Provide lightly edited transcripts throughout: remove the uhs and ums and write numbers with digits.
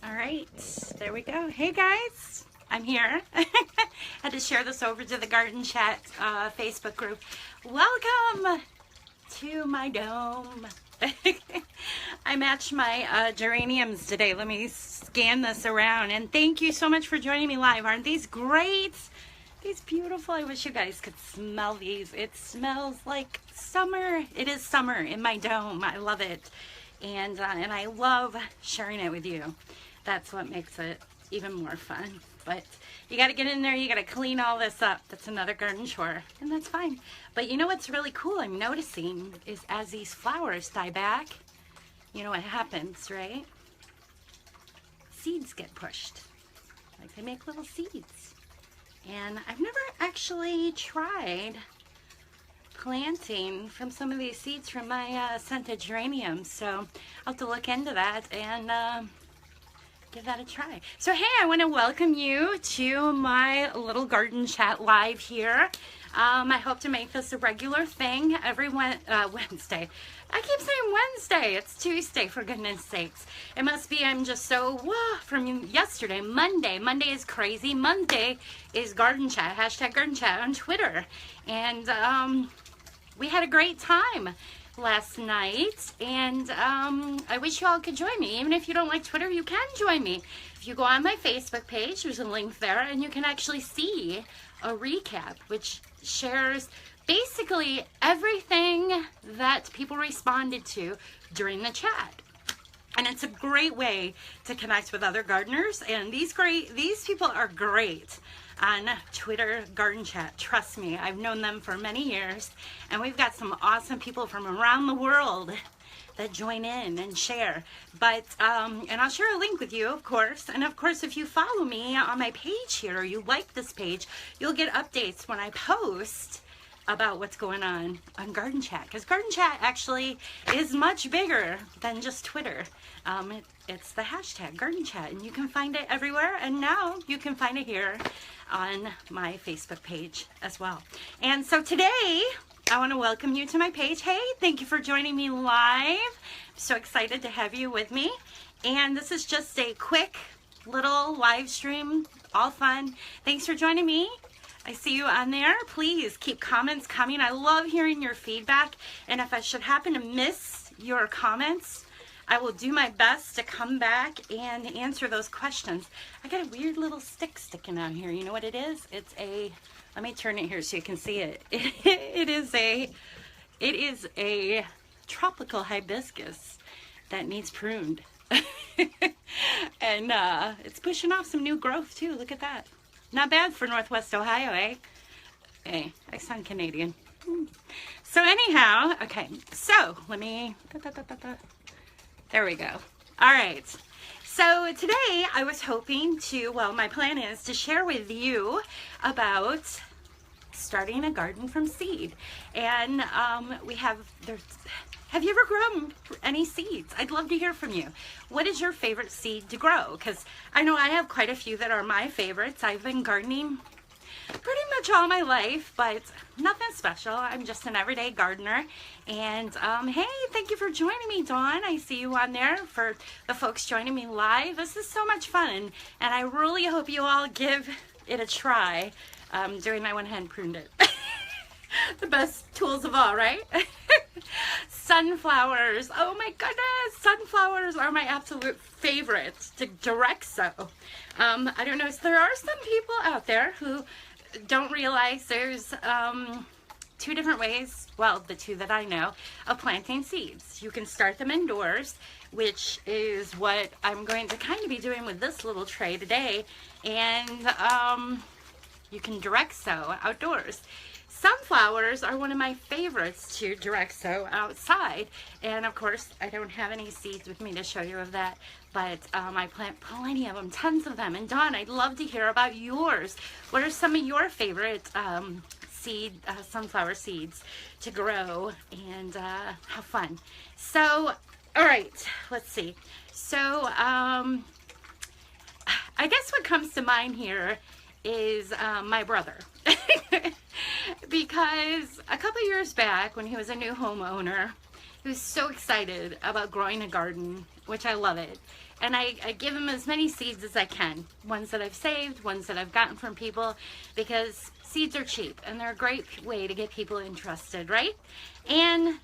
All right, there we go. Hey guys, I'm here. Had to share this over to the Garden Chat Facebook group. Welcome to my dome. I matched my geraniums today. Let me scan this around. And thank you so much for joining me live. Aren't these great? These beautiful. I wish you guys could smell these. It smells like summer. It is summer in my dome. I love it. And I love sharing it with you. That's what makes it even more fun. But you got to get in there. You got to clean all this up. That's another garden chore. And that's fine. But you know what's really cool I'm noticing is as these flowers die back, you know what happens, right? Seeds get pushed. Like they make little seeds. And I've never actually tried planting from some of these seeds from my scented geraniums. So I'll have to look into that and give that a try. So hey, I want to welcome you to my little garden chat live here. I hope to make this a regular thing every Wednesday. I keep saying Wednesday. It's Tuesday, for goodness sakes. It must be I'm just so, from yesterday, Monday. Monday is crazy. Monday is garden chat, hashtag garden chat on Twitter. And we had a great time last night, and I wish you all could join me. Even if you don't like Twitter, you can join me. If you go on my Facebook page, there's a link there, and you can actually see a recap, which shares basically everything that people responded to during the chat. And it's a great way to connect with other gardeners, and these people are great on Twitter Garden Chat. Trust me, I've known them for many years, and we've got some awesome people from around the world that join in and share. But and I'll share a link with you, of course. And of course, if you follow me on my page here, or you like this page, you'll get updates when I post about what's going on Garden Chat, because Garden Chat actually is much bigger than just Twitter. It's the hashtag Garden Chat, and you can find it everywhere, and now you can find it here on my Facebook page as well. And so today I want to welcome you to my page. Hey, thank you for joining me live. I'm so excited to have you with me. And this is just a quick little live stream, all fun. Thanks for joining me. I see you on there. Please keep comments coming. I love hearing your feedback. And if I should happen to miss your comments, I will do my best to come back and answer those questions. I got a weird little stick sticking out here. You know what it is? It's a, let me turn it here so you can see it. It is a tropical hibiscus that needs pruned. And it's pushing off some new growth too. Look at that. Not bad for Northwest Ohio, eh? Hey, I sound Canadian. So anyhow, okay, so let me, there we go. All right, so today I was hoping to, well, my plan is to share with you about starting a garden from seed. And have you ever grown any seeds? I'd love to hear from you. What is your favorite seed to grow? Because I know I have quite a few that are my favorites. I've been gardening pretty much all my life, but nothing special. I'm just an everyday gardener. And hey, thank you for joining me, Dawn. I see you on there. For the folks joining me live, this is so much fun, and I really hope you all give it a try. Doing, I went ahead and pruned it. The best tools of all, right? Sunflowers. Oh my goodness, sunflowers are my absolute favorite to direct sow. I don't know, so there are some people out there who don't realize there's two different ways, well, the two that I know, of planting seeds. You can start them indoors, which is what I'm going to kind of be doing with this little tray today, and you can direct sow outdoors. Sunflowers are one of my favorites to direct sow outside, and of course I don't have any seeds with me to show you of that, but I plant plenty of them, tons of them. And Dawn, I'd love to hear about yours. What are some of your favorite sunflower seeds to grow and have fun? So, all right, let's see. So I guess what comes to mind here is my brother. Because a couple years back, when he was a new homeowner, who's so excited about growing a garden, which I love it. And I give him as many seeds as I can. Ones that I've saved, ones that I've gotten from people, because seeds are cheap and they're a great way to get people interested, right? And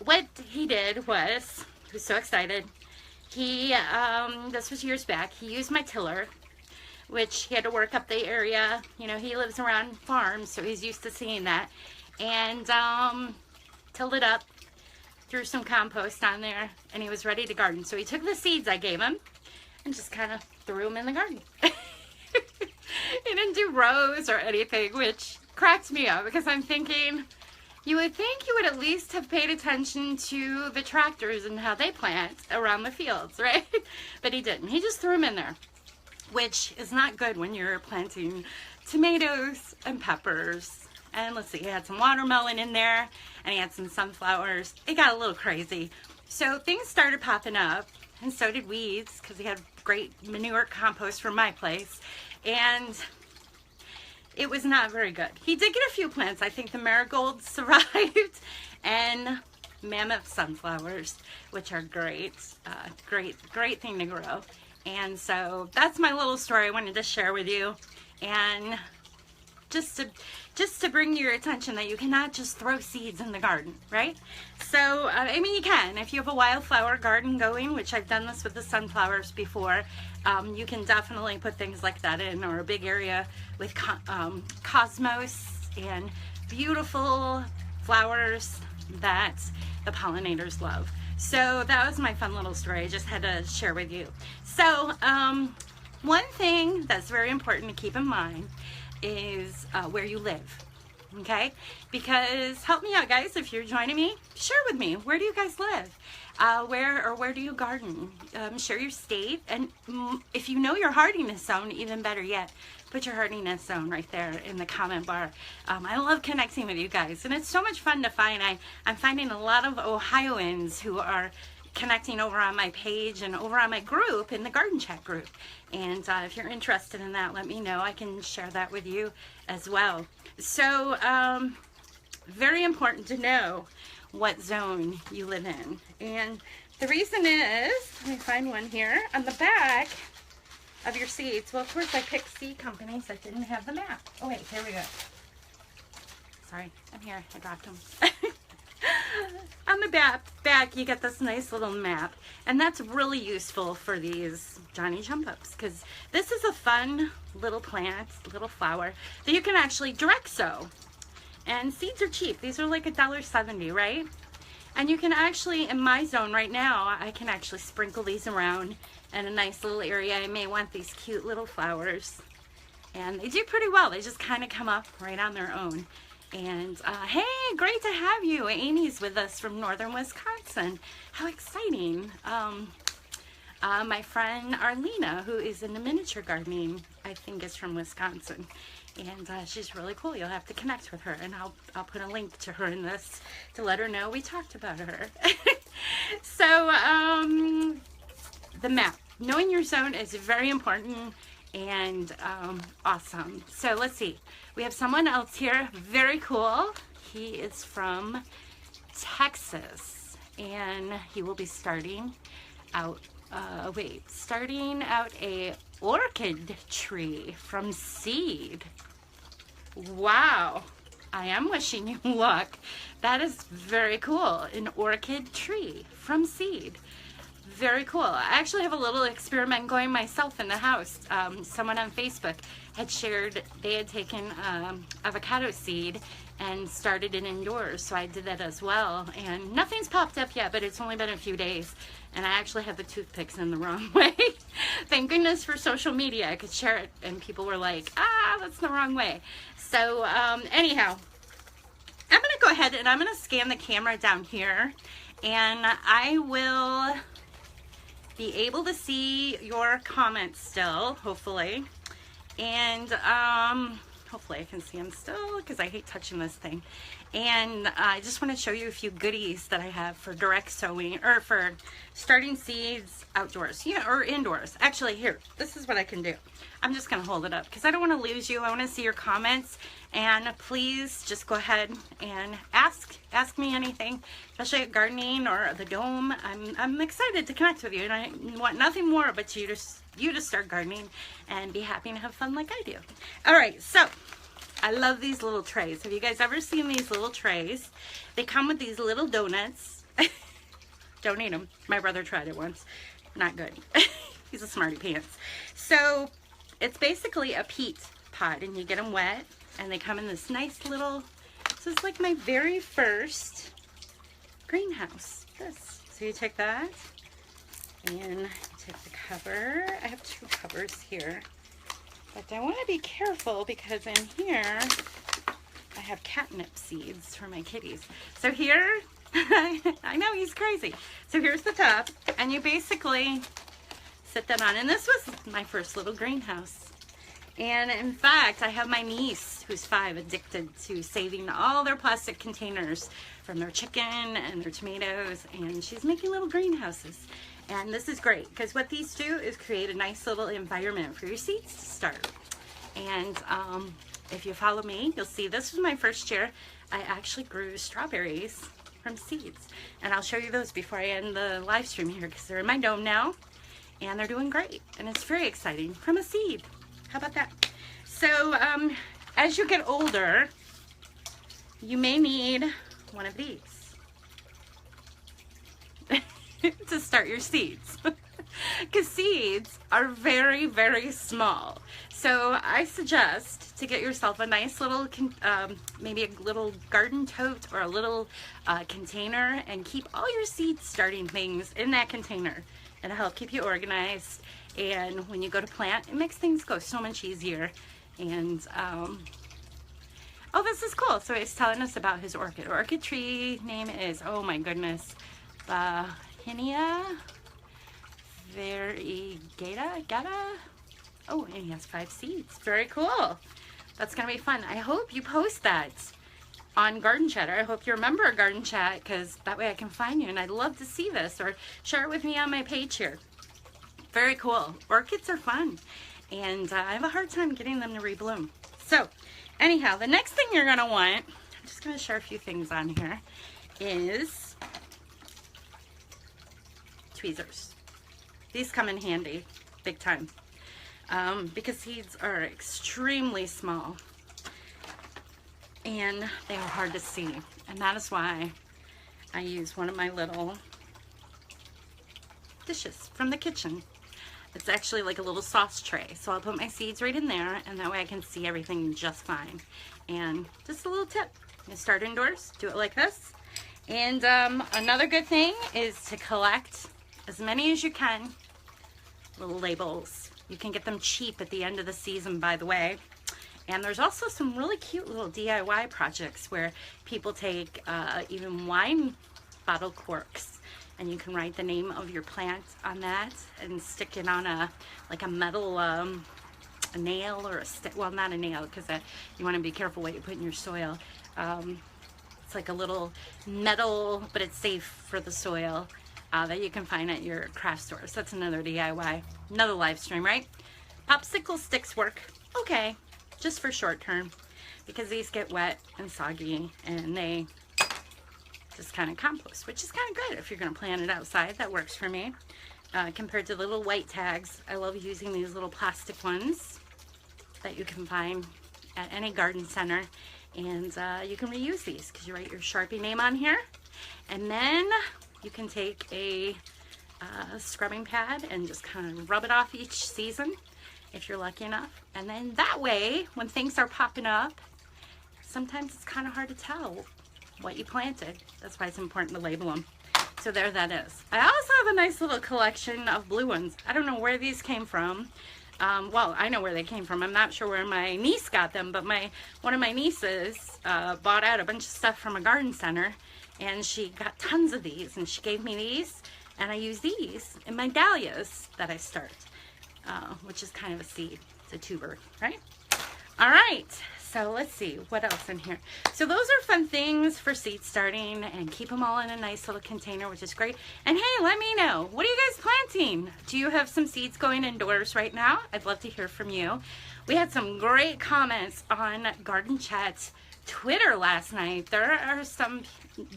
what he did was, he was so excited, he, this was years back, he used my tiller, which he had to work up the area. You know, he lives around farms, so he's used to seeing that. And tilled it up, threw some compost on there, and he was ready to garden. So he took the seeds I gave him and just kind of threw them in the garden. He didn't do rows or anything, which cracked me up because I'm thinking, you would think you would at least have paid attention to the tractors and how they plant around the fields, right? But he didn't. He just threw them in there, which is not good when you're planting tomatoes and peppers. And let's see, he had some watermelon in there, and he had some sunflowers. It got a little crazy. So things started popping up, and so did weeds, because he had great manure compost from my place. And it was not very good. He did get a few plants. I think the marigolds survived, and mammoth sunflowers, which are great, great thing to grow. And so that's my little story I wanted to share with you. And just to bring your attention that you cannot just throw seeds in the garden, right? So, I mean, you can. If you have a wildflower garden going, which I've done this with the sunflowers before, you can definitely put things like that in, or a big area with cosmos and beautiful flowers that the pollinators love. So that was my fun little story I just had to share with you. So, one thing that's very important to keep in mind is where you live, okay? Because, help me out guys, if you're joining me, share with me, where do you guys live? Where do you garden? Share your state, and if you know your hardiness zone, even better yet, put your hardiness zone right there in the comment bar. I love connecting with you guys, and it's so much fun to find. I'm finding a lot of Ohioans who are connecting over on my page and over on my group, in the Garden Chat group. And if you're interested in that, let me know. I can share that with you as well. So very important to know what zone you live in. And the reason is, let me find one here, on the back of your seeds. Well, of course I picked seed companies that didn't have the map. Oh wait, here we go. Sorry, I'm here, I dropped them. On the back you get this nice little map, and that's really useful for these Johnny jump ups, because this is a fun little plant, little flower that you can actually direct sow. And seeds are cheap. These are like $1.70, right? And you can actually, in my zone right now, I can actually sprinkle these around in a nice little area. I may want these cute little flowers, and they do pretty well. They just kind of come up right on their own. And hey, great to have you. Amy's with us from northern Wisconsin. How exciting. My friend Arlena, who is in the miniature gardening, I think is from Wisconsin. And she's really cool. You'll have to connect with her, and I'll put a link to her in this to let her know we talked about her. So the map. Knowing your zone is very important and awesome. So let's see. We have someone else here, very cool. He is from Texas, and he will be starting out a orchid tree from seed. Wow, I am wishing you luck. That is very cool, an orchid tree from seed. Very cool. I actually have a little experiment going myself in the house. Someone on Facebook had shared they had taken avocado seed and started it indoors, so I did that as well, and nothing's popped up yet, but it's only been a few days, and I actually had the toothpicks in the wrong way. Thank goodness for social media. I could share it, and people were like, that's the wrong way. So anyhow, I'm gonna go ahead and I'm gonna scan the camera down here, and I will be able to see your comments still, hopefully. And hopefully I can see them still, because I hate touching this thing. And I just want to show you a few goodies that I have for direct sowing, or for starting seeds outdoors, or indoors. Actually, here, this is what I can do. I'm just going to hold it up because I don't want to lose you. I want to see your comments, and please just go ahead and ask me anything. especially at gardening or the dome. I'm excited to connect with you, and I want nothing more but you to start gardening and be happy and have fun like I do. All right, so I love these little trays. Have you guys ever seen these little trays? They come with these little donuts. Don't eat them. My brother tried it once. Not good. He's a smarty pants. So it's basically a peat pot, and you get them wet, and they come in this nice little, this is like my very first greenhouse. This. So you take that, and you take the cover. I have 2 covers here. But I want to be careful because in here I have catnip seeds for my kitties. So here, I know he's crazy. So here's the top, and you basically sit that on. And this was my first little greenhouse. And in fact, I have my niece, who's 5, addicted to saving all their plastic containers from their chicken and their tomatoes, and she's making little greenhouses. And this is great because what these do is create a nice little environment for your seeds to start. And if you follow me, you'll see this was my first year. I actually grew strawberries from seeds, and I'll show you those before I end the live stream here because they're in my dome now, and they're doing great, and it's very exciting from a seed. How about that? So as you get older, you may need one of these to start your seeds, because seeds are very, very small. So I suggest to get yourself a nice little, maybe a little garden tote or a little container, and keep all your seed starting things in that container. It'll help keep you organized, and when you go to plant, it makes things go so much easier. And oh, this is cool. So he's telling us about his orchid. Orchid tree name is, oh my goodness, Bauhinia variegata. Oh, and he has 5 seeds. Very cool. That's gonna be fun. I hope you post that on Garden Chatter. I hope you remember Garden Chat, because that way I can find you, and I'd love to see this, or share it with me on my page here. Very cool. Orchids are fun, and I have a hard time getting them to rebloom. So anyhow, the next thing you're gonna want, I'm just gonna share a few things on here, is tweezers. These come in handy big time, because seeds are extremely small and they are hard to see, and that is why I use one of my little dishes from the kitchen. It's actually like a little sauce tray, so I'll put my seeds right in there, and that way I can see everything just fine. And just a little tip, you start indoors, do it like this. And another good thing is to collect as many as you can little labels. You can get them cheap at the end of the season, by the way. And there's also some really cute little DIY projects where people take even wine bottle corks, and you can write the name of your plant on that and stick it on a metal a nail or a stick. Well, not a nail, because you want to be careful what you put in your soil. It's like a little metal, but it's safe for the soil, that you can find at your craft store. So that's another DIY, another live stream, right? Popsicle sticks work okay, just for short term, because these get wet and soggy, and they just kind of compost, which is kind of good if you're going to plant it outside. That works for me. Compared to the little white tags, I love using these little plastic ones that you can find at any garden center, and you can reuse these because you write your Sharpie name on here, and then you can take a scrubbing pad and just kind of rub it off each season if you're lucky enough. And then that way, when things are popping up, sometimes it's kind of hard to tell what you planted. That's why it's important to label them. So there that is. I also have a nice little collection of blue ones. I don't know where these came from. Well, I know where they came from. I'm not sure where my niece got them, but one of my nieces bought out a bunch of stuff from a garden center, and she got tons of these, and she gave me these, and I use these in my dahlias that I start, which is kind of a seed. It's a tuber, right? All right, so let's see what else in here. So those are fun things for seed starting, and keep them all in a nice little container, which is great. And hey, let me know, what are you guys planting? Do you have some seeds going indoors right now? I'd love to hear from you. We had some great comments on Garden Chat Twitter last night, there are some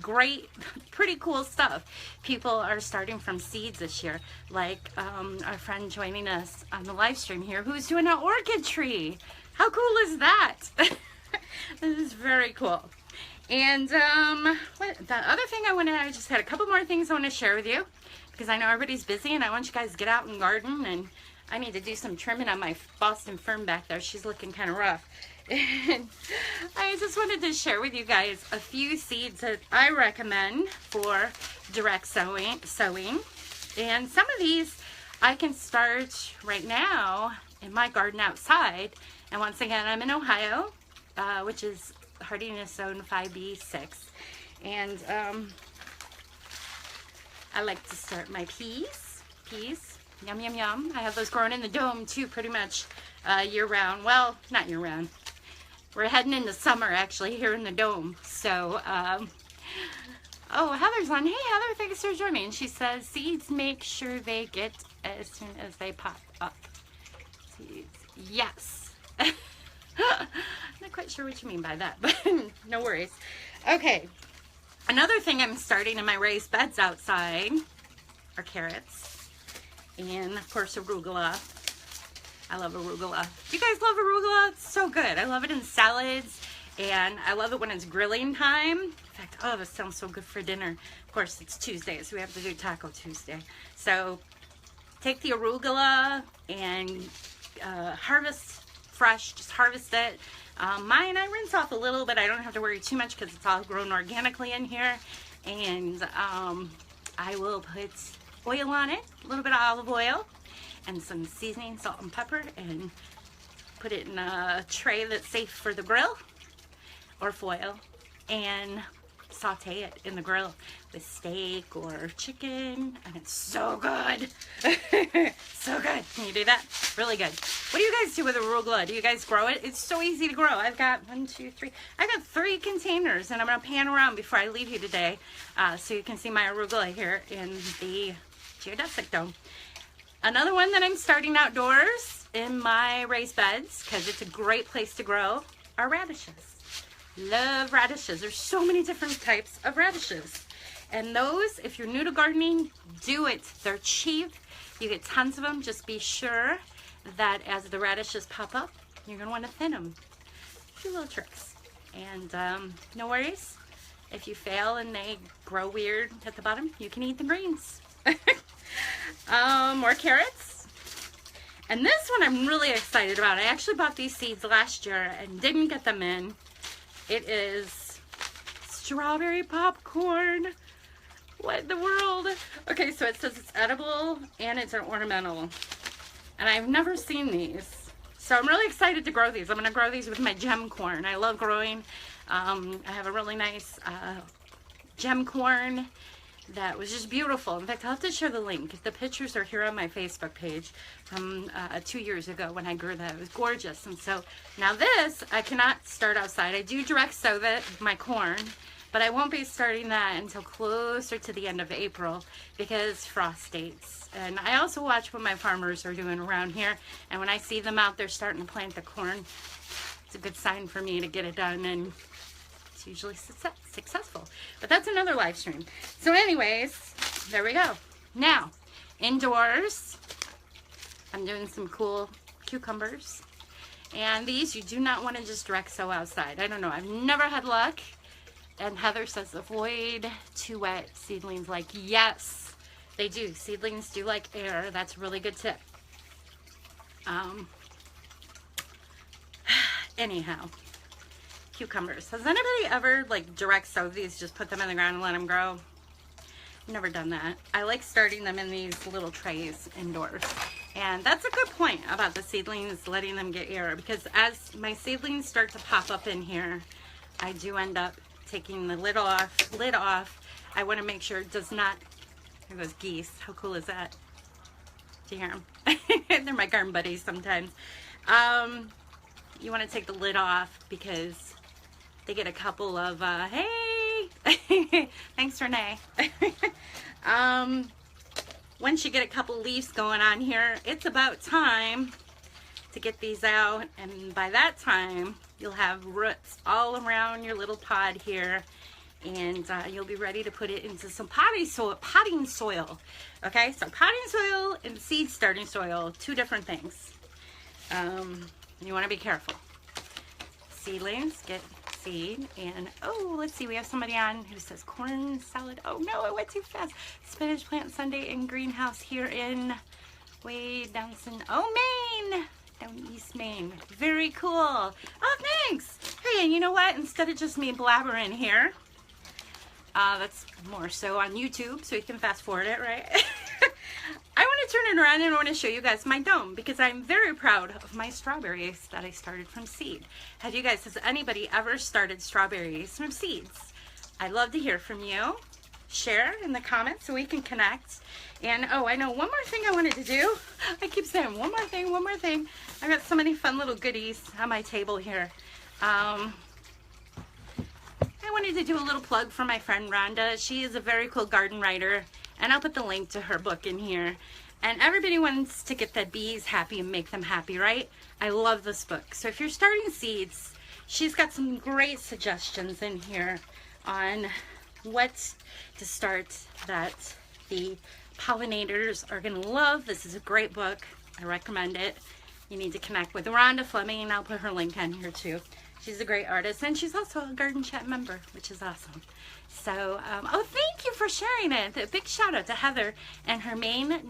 great, pretty cool stuff. People are starting from seeds this year, like our friend joining us on the live stream here who's doing an orchid tree. How cool is that? This is very cool. And the other thing I just had a couple more things I want to share with you, because I know everybody's busy and I want you guys to get out and garden, and I need to do some trimming on my Boston fern back there. She's looking kind of rough. And I just wanted to share with you guys a few seeds that I recommend for direct sowing. And some of these I can start right now in my garden outside. And once again, I'm in Ohio, which is hardiness zone 5B6. And I like to start my peas. Yum, yum, yum. I have those growing in the dome too, pretty much year round. Well, not year round. We're heading into summer actually here in the dome. So, oh, Heather's on. Hey, Heather, thanks for joining. She says, seeds make sure they get as soon as they pop up. Seeds. Yes. Not quite sure what you mean by that, but no worries. Okay. Another thing I'm starting in my raised beds outside are carrots. And, of course, arugula. I love arugula. You guys love arugula? It's so good. I love it in salads, and I love it when it's grilling time. In fact, oh, this sounds so good for dinner. Of course, it's Tuesday, so we have to do Taco Tuesday. So take the arugula and harvest fresh. Just harvest it. Mine, I rinse off a little bit. I don't have to worry too much because it's all grown organically in here. And I will put oil on it, a little bit of olive oil, and some seasoning, salt and pepper, and put it in a tray that's safe for the grill or foil, and saute it in the grill with steak or chicken, and it's so good. So good. Can you do that? Really good. What do you guys do with arugula? Do you guys grow it? It's so easy to grow. I've got 3 containers, and I'm going to pan around before I leave you today so you can see my arugula here in the geodesic dome. Another one that I'm starting outdoors in my raised beds, because it's a great place to grow, are radishes. Love radishes. There's so many different types of radishes. And those, if you're new to gardening, do it. They're cheap. You get tons of them. Just be sure that as the radishes pop up, you're going to want to thin them. A few little tricks. And no worries. If you fail and they grow weird at the bottom, you can eat the greens. More carrots. And this one I'm really excited about. I actually bought these seeds last year and didn't get them in. It is strawberry popcorn. What in the world? Okay, so it says it's edible and it's an ornamental. And I've never seen these. So I'm really excited to grow these. I'm going to grow these with my gem corn. I love growing. I have a really nice gem corn that was just beautiful. In fact, I'll have to share the link. The pictures are here on my Facebook page from 2 years ago when I grew that. It was gorgeous. And so now this, I cannot start outside. I do direct sow my corn, but I won't be starting that until closer to the end of April because frost dates. And I also watch what my farmers are doing around here. And when I see them out there starting to plant the corn, it's a good sign for me to get it done, and it's usually successful. But that's another live stream. So anyways, there we go. Now, indoors, I'm doing some cool cucumbers. And these you do not want to just direct sow outside. I don't know. I've never had luck. And Heather says avoid too wet seedlings. Like, yes, they do. Seedlings do like air. That's a really good tip. Anyhow, cucumbers. Has anybody ever like direct sowed these? Just put them in the ground and let them grow? Never done that. I like starting them in these little trays indoors. And that's a good point about the seedlings, letting them get air, because as my seedlings start to pop up in here, I do end up taking the lid off. I want to make sure it does not, there goes geese. How cool is that? Do you hear them? They're my garden buddies sometimes. You want to take the lid off because they get a couple of, hey, thanks Renee. Once you get a couple leaves going on here, it's about time to get these out, and by that time, you'll have roots all around your little pod here, and you'll be ready to put it into some potting soil. Okay, so potting soil and seed starting soil, two different things. You want to be careful. Seedlings get seed, and oh, let's see, we have somebody on who says corn salad. Oh no, I went too fast. Spinach plant Sunday in greenhouse here in Downson, Maine. Down East Maine. Very cool. Oh, thanks. Hey, and you know what? Instead of just me blabbering here, that's more so on YouTube, so you can fast forward it, right? I want to turn it around and I want to show you guys my dome, because I'm very proud of my strawberries that I started from seed. Has anybody ever started strawberries from seeds? I'd love to hear from you. Share in the comments so we can connect. And oh, I know one more thing I wanted to do. I keep saying one more thing. I've got so many fun little goodies on my table here. I wanted to do a little plug for my friend Rhonda. She is a very cool garden writer, and I'll put the link to her book in here. And everybody wants to get the bees happy and make them happy, right? I love this book. So if you're starting seeds, she's got some great suggestions in here on what to start that the pollinators are going to love. This is a great book. I recommend it. You need to connect with Rhonda Fleming, and I'll put her link on here too. She's a great artist, and she's also a GardenChat member, which is awesome. So, oh, thank you for sharing it. A big shout out to Heather and her Maine,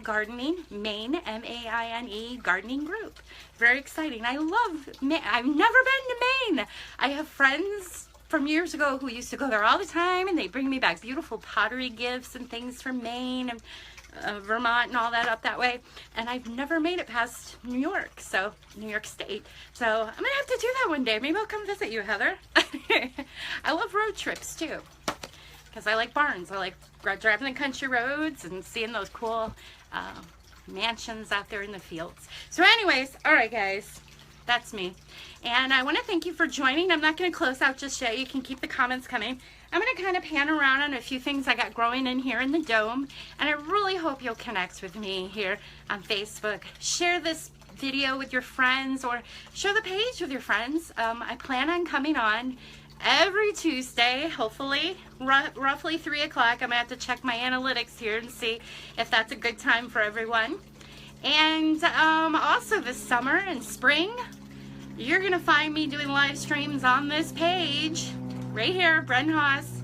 M-A-I-N-E, gardening group. Very exciting. I love Maine. I've never been to Maine. I have friends from years ago who used to go there all the time, and they bring me back beautiful pottery gifts and things from Maine and Vermont and all that up that way. And I've never made it past New York State. So I'm gonna have to do that one day. Maybe I'll come visit you, Heather. I love road trips too, because I like barns. I like driving the country roads and seeing those cool mansions out there in the fields. So anyways, all right guys, that's me. And I want to thank you for joining. I'm not going to close out just yet. You can keep the comments coming. I'm going to kind of pan around on a few things I got growing in here in the dome. And I really hope you'll connect with me here on Facebook. Share this video with your friends, or share the page with your friends. I plan on coming on every Tuesday, hopefully, roughly 3 o'clock. I'm going to have to check my analytics here and see if that's a good time for everyone. And also this summer and spring, you're going to find me doing live streams on this page right here, Bren Haas,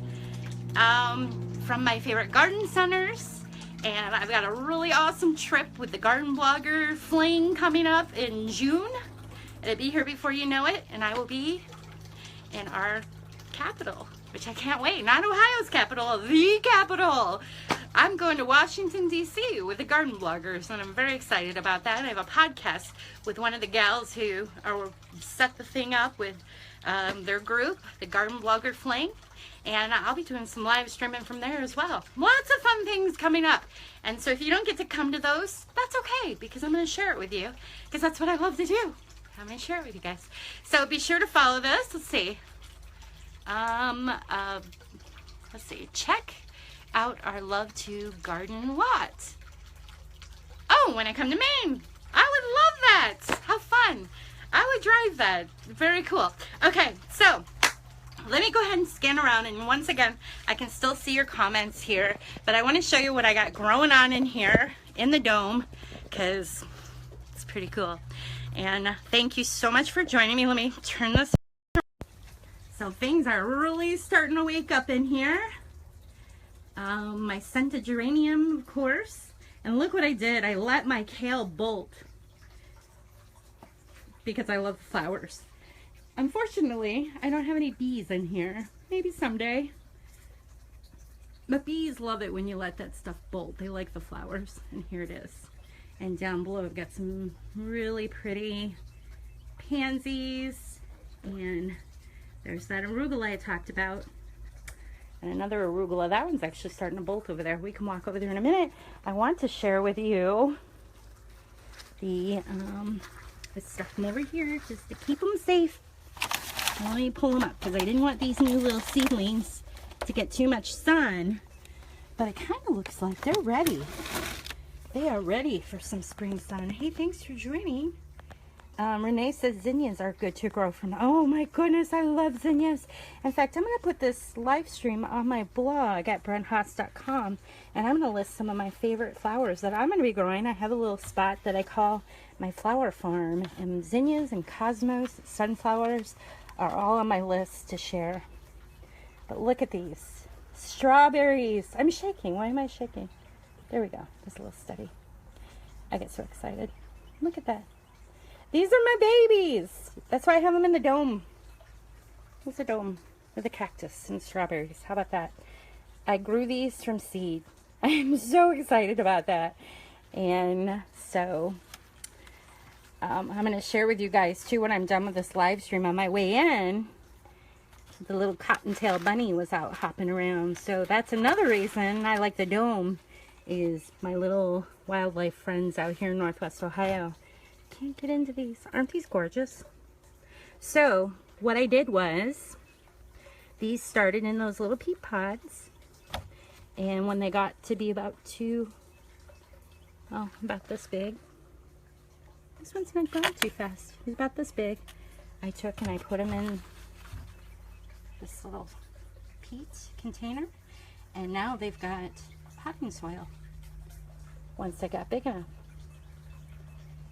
from my favorite garden centers. And I've got a really awesome trip with the Garden Blogger Fling coming up in June. It'll be here before you know it, and I will be in our capital, which I can't wait. Not Ohio's capital, the capital. I'm going to Washington, D.C. with the Garden Bloggers, and I'm very excited about that. I have a podcast with one of the gals who set the thing up with their group, the Garden Blogger Fling, and I'll be doing some live streaming from there as well. Lots of fun things coming up. And so if you don't get to come to those, that's okay, because I'm going to share it with you, because that's what I love to do. I'm going to share it with you guys. So be sure to follow this. Let's see. Check out our Love to Garden what? Oh, when I come to Maine. I would love that. How fun. I would drive that. Very cool. Okay, so let me go ahead and scan around, and once again, I can still see your comments here, but I want to show you what I got growing on in here in the dome, because it's pretty cool. And thank you so much for joining me. Let me turn this. So things are really starting to wake up in here. My scented geranium, of course. And look what I did. I let my kale bolt because I love the flowers. Unfortunately, I don't have any bees in here. Maybe someday. But bees love it when you let that stuff bolt. They like the flowers. And here it is. And down below I've got some really pretty pansies. And there's that arugula I talked about. And another arugula. That one's actually starting to bolt over there. We can walk over there in a minute. I want to share with you the stuff from over here just to keep them safe. Let me pull them up because I didn't want these new little seedlings to get too much sun. But it kind of looks like they're ready. They are ready for some spring sun. Hey, thanks for joining. Renee says zinnias are good to grow from. Oh my goodness, I love zinnias. In fact, I'm going to put this live stream on my blog at BrenHaas.com, and I'm going to list some of my favorite flowers that I'm going to be growing. I have a little spot that I call my flower farm, and zinnias and cosmos, sunflowers are all on my list to share. But look at these. Strawberries. I'm shaking. Why am I shaking? There we go. Just a little steady. I get so excited. Look at that. These are my babies. That's why I have them in the dome. There's a dome with a cactus and strawberries. How about that? I grew these from seed. I am so excited about that. And so I'm going to share with you guys too when I'm done with this live stream. On my way in, the little cottontail bunny was out hopping around. So that's another reason I like the dome, is my little wildlife friends out here in Northwest Ohio. Can't get into these. Aren't these gorgeous? So what I did was, these started in those little peat pods, and when they got to be about about this big, this one's not growing too fast. He's about this big. I took and I put them in this little peat container, and now they've got potting soil once they got big enough.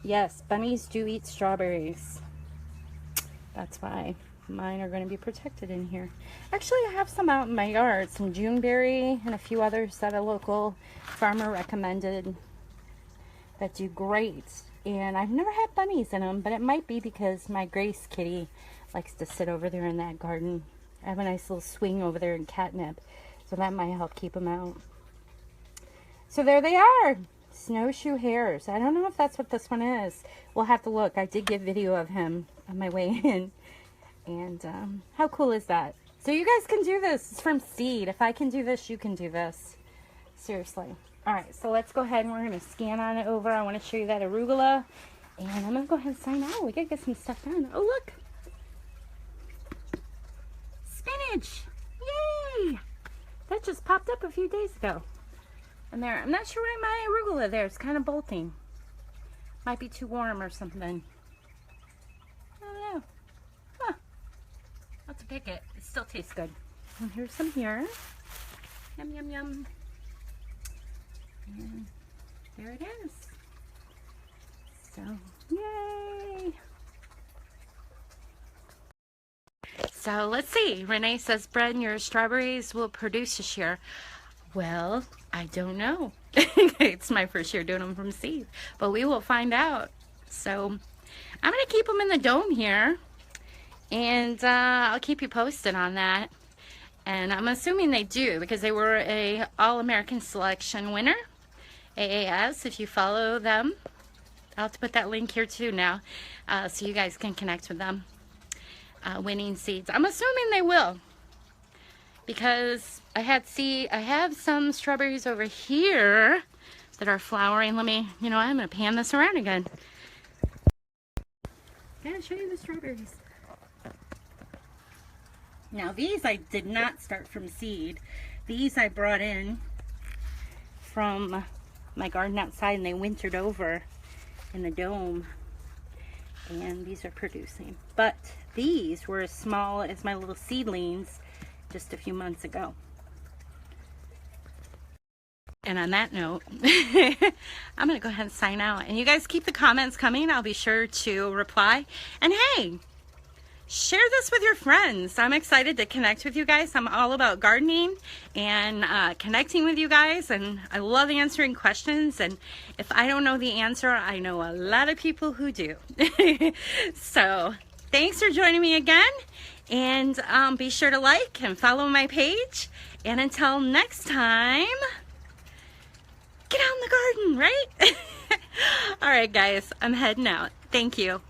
Yes, bunnies do eat strawberries. That's why mine are going to be protected in here. Actually, I have some out in my yard, some Juneberry and a few others that a local farmer recommended that do great. And I've never had bunnies in them, but it might be because my Grace kitty likes to sit over there in that garden. I have a nice little swing over there in catnip, so that might help keep them out. So there they are. Snowshoe hares. I don't know if that's what this one is. We'll have to look. I did get video of him on my way in. And how cool is that? So you guys can do this. It's from seed. If I can do this, you can do this. Seriously. Alright, so let's go ahead and we're going to scan on it over. I want to show you that arugula. And I'm going to go ahead and sign out. We got to get some stuff done. Oh, look. Spinach. Yay! That just popped up a few days ago. And there, I'm not sure why my arugula there. It's kind of bolting. Might be too warm or something. I don't know. Huh. I'll have to pick it. It still tastes good. And here's some here. Yum, yum, yum. And there it is. So, yay! So, let's see. Renee says, Bren, your strawberries will produce this year. Well, I don't know. It's my first year doing them from seed, but we will find out. So I'm going to keep them in the dome here, and I'll keep you posted on that. And I'm assuming they do, because they were a All-American Selection winner, AAS, if you follow them. I'll have to put that link here too now, so you guys can connect with them. Winning seeds. I'm assuming they will, because I have some strawberries over here that are flowering. Let me, I'm going to pan this around again. Yeah, show you the strawberries. Now these I did not start from seed. These I brought in from my garden outside, and they wintered over in the dome. And these are producing. But these were as small as my little seedlings just a few months ago. And on that note, I'm going to go ahead and sign out. And you guys keep the comments coming. I'll be sure to reply. And hey, share this with your friends. I'm excited to connect with you guys. I'm all about gardening and connecting with you guys. And I love answering questions. And if I don't know the answer, I know a lot of people who do. So thanks for joining me again. And be sure to like and follow my page. And until next time, get out in the garden, right? All right, guys, I'm heading out. Thank you.